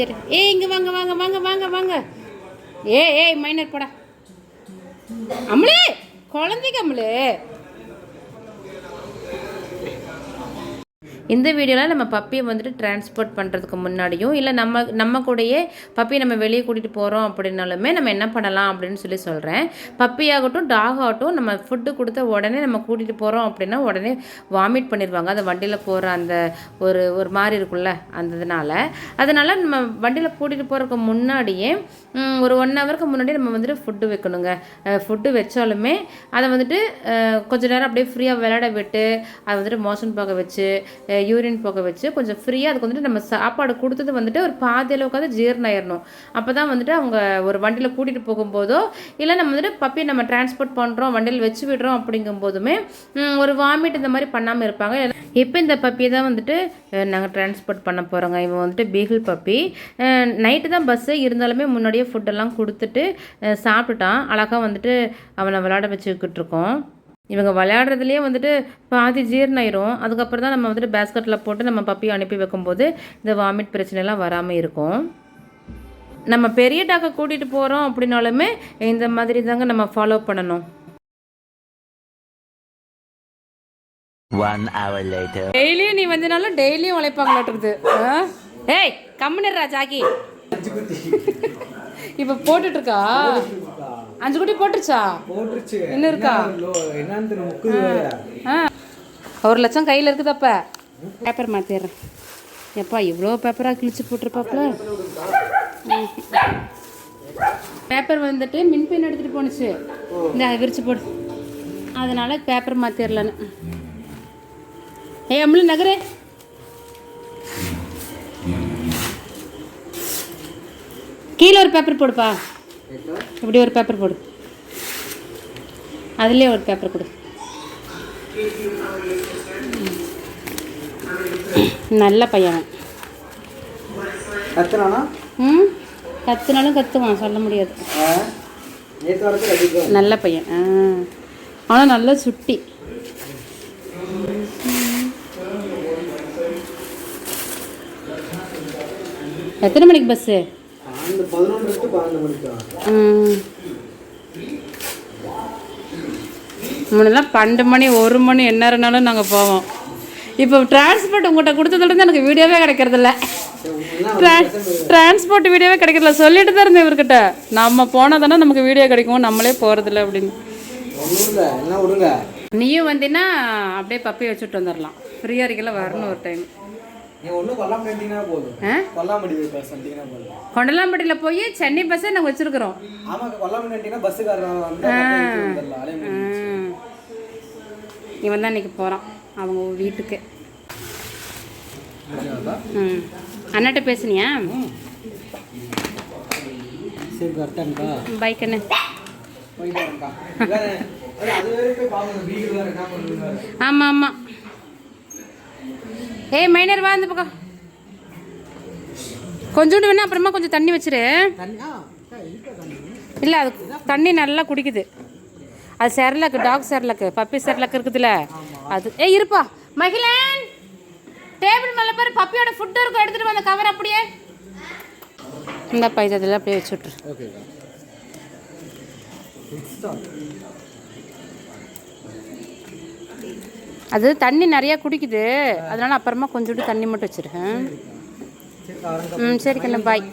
அமைதியா. இங்கே வாங்க வாங்க வாங்க வாங்க வாங்க. ஏய் மைனர் போடா. அம்மளே குழந்தைக்கு அம்மளே. இந்த வீடியோவில் நம்ம பப்பியை வந்துட்டு டிரான்ஸ்போர்ட் பண்ணுறதுக்கு முன்னாடியும் இல்லை நம்ம கூடயே பப்பியை நம்ம வெளியே கூட்டிகிட்டு போகிறோம் அப்படின்னாலுமே நம்ம என்ன பண்ணலாம் அப்படின்னு சொல்கிறேன். பப்பியாகட்டும் டாக் ஆகட்டும் நம்ம ஃபுட்டு கொடுத்த உடனே நம்ம கூட்டிகிட்டு போகிறோம் அப்படின்னா உடனே வாமிட் பண்ணிடுவாங்க. அந்த வண்டியில் போகிற அந்த ஒரு மாதிரி இருக்குல்ல அதனால் நம்ம வண்டியில் கூட்டிகிட்டு போகிறதுக்கு முன்னாடியே ஒரு 1 ஹவருக்கு முன்னாடி நம்ம வந்துட்டு ஃபுட்டு வைக்கணுங்க. ஃபுட்டு வச்சாலுமே அதை வந்துட்டு கொஞ்சம் நேரம் அப்படியே ஃப்ரீயாக விளையாட விட்டு அதை வந்துட்டு மோஷன் போக வச்சு யூரின் போக வச்சு கொஞ்சம் ஃப்ரீயாக அதுக்கு வந்துட்டு நம்ம சாப்பாடு கொடுத்தது வந்துட்டு ஒரு பாதி அளவுக்காவது ஜீரணம் ஆயிடணும். அப்போ தான் வந்துட்டு அவங்க ஒரு வண்டியில் கூட்டிகிட்டு போகும்போதோ இல்லை நம்ம வந்துட்டு பப்பியை நம்ம டிரான்ஸ்போர்ட் பண்ணுறோம் வண்டியில் வச்சு விடுறோம் அப்படிங்கும் போதுமே ஒரு வாமிட் இந்த மாதிரி பண்ணாமல் இருப்பாங்க. இப்போ இந்த பப்பியை தான் வந்துட்டு நாங்கள் டிரான்ஸ்போர்ட் பண்ண போகிறோங்க. இவன் வந்துட்டு பீகிள் பப்பி. நைட்டு தான் பஸ்ஸு இருந்தாலுமே முன்னாடியே ஃபுட்டெல்லாம் கொடுத்துட்டு சாப்பிட்டுட்டான். அழகாக வந்துட்டு அவனை விளையாட வச்சுக்கிட்டு இருக்கோம். இவங்க விளையாடுறதுலேயே வந்துட்டு பாதி ஜீர்ணாயிரும். அதுக்கப்புறம் தான் நம்ம வந்துட்டு பேஸ்கெட்டில் போட்டு நம்ம பப்பியை அனுப்பி வைக்கும்போது இந்த வாமிட் பிரச்சனைலாம் வராமல் இருக்கும். நம்ம பெரிய டாக்கை கூட்டிகிட்டு போகிறோம் அப்படின்னாலுமே இந்த மாதிரி தாங்க நம்ம ஃபாலோ பண்ணணும். 1 hour later. டெய்லியும் நீ வந்தனாலும் டெய்லியும் உழைப்பாங்களாட்டுருது. ஏய் கம்முன்னுறா ஜாக்கி. இப்போ போட்டுட்ருக்கா 5 குட்டி போட்டுருச்சா? இன்னும் இருக்கா? 1 லட்சம் கையில் இருக்குதாப்ப. பேப்பர் மாற்றிடுறேன். எப்பா இவ்வளோ பேப்பராக கிழிச்சு போட்டிருப்பாப்புல. பேப்பர் வந்துட்டு மின்பென் எடுத்துகிட்டு போணுச்சு. இந்த விரிச்சு போடு. அதனால் பேப்பர் மாற்றிடலான்னு. அம்மளு நகரே. கீழே ஒரு பேப்பர் போடுப்பா. இப்படி ஒரு பேப்பர் போடு. அதுலேயே ஒரு பேப்பர் கொடு. நல்ல பையன். கத்துனாலும் கத்துவான், சொல்ல முடியாது. நல்ல பையன். ஆனால் நல்ல சுட்டி. எத்தனை மணிக்கு பஸ்ஸு? முன்னெல்லாம் 12 மணி 1 மணி எந்நேரம்னாலும் நாங்கள் போவோம். இப்போ டிரான்ஸ்போர்ட் உங்கள்கிட்ட கொடுத்ததுலேருந்து எனக்கு வீடியோவே கிடைக்கிறதில்ல. டிரான்ஸ்போர்ட் வீடியோவே கிடைக்கிறதில்ல. சொல்லிட்டு தான் இருந்தேன் இவர்கிட்ட, நம்ம போனால் தானே நமக்கு வீடியோ கிடைக்கும், நம்மளே போகிறதில்ல அப்படின்னு. நீயும் வந்தீங்கன்னா அப்படியே பப்பி வச்சுட்டு வந்துடலாம். ஃப்ரீயாக இருக்கல வரணும் ஒரு டைம். கொண்டலாம்பட்டியில் போய் சென்னை பஸ்ஸை நாங்கள் வச்சிருக்கிறோம். இவன் தான் இன்னைக்கு போகிறான் அவங்க வீட்டுக்கு. அண்ணாட்ட பேசுனியா? பைக் என்ன? ஆமாம் ஆமாம். ஏய் மைனர் வா இந்த பக்கம். கொஞ்சோண்டு வேணா அப்புறமா கொஞ்சம் தண்ணி வச்சிரு. இல்லை அது தண்ணி நல்லா குடிக்குது. அது செர்லக்கு, டாக் செர்லக்கு, பப்பி செர்லக்கு இருக்குதுல்ல அது. இருப்பா மகிழன், டேபிள் மேலே பாரு பப்பியோட ஃபுட்டு இருக்கும், எடுத்துகிட்டு வந்த கவர் அப்படியே இந்த பைதத்தில் அப்படியே வச்சுட்ரு. அது தண்ணி நிறையா குடிக்குது, அதனால அப்புறமா கொஞ்சோண்டு தண்ணி மட்டும் வச்சிருக்கேன். சரி கண்ணு பாய்.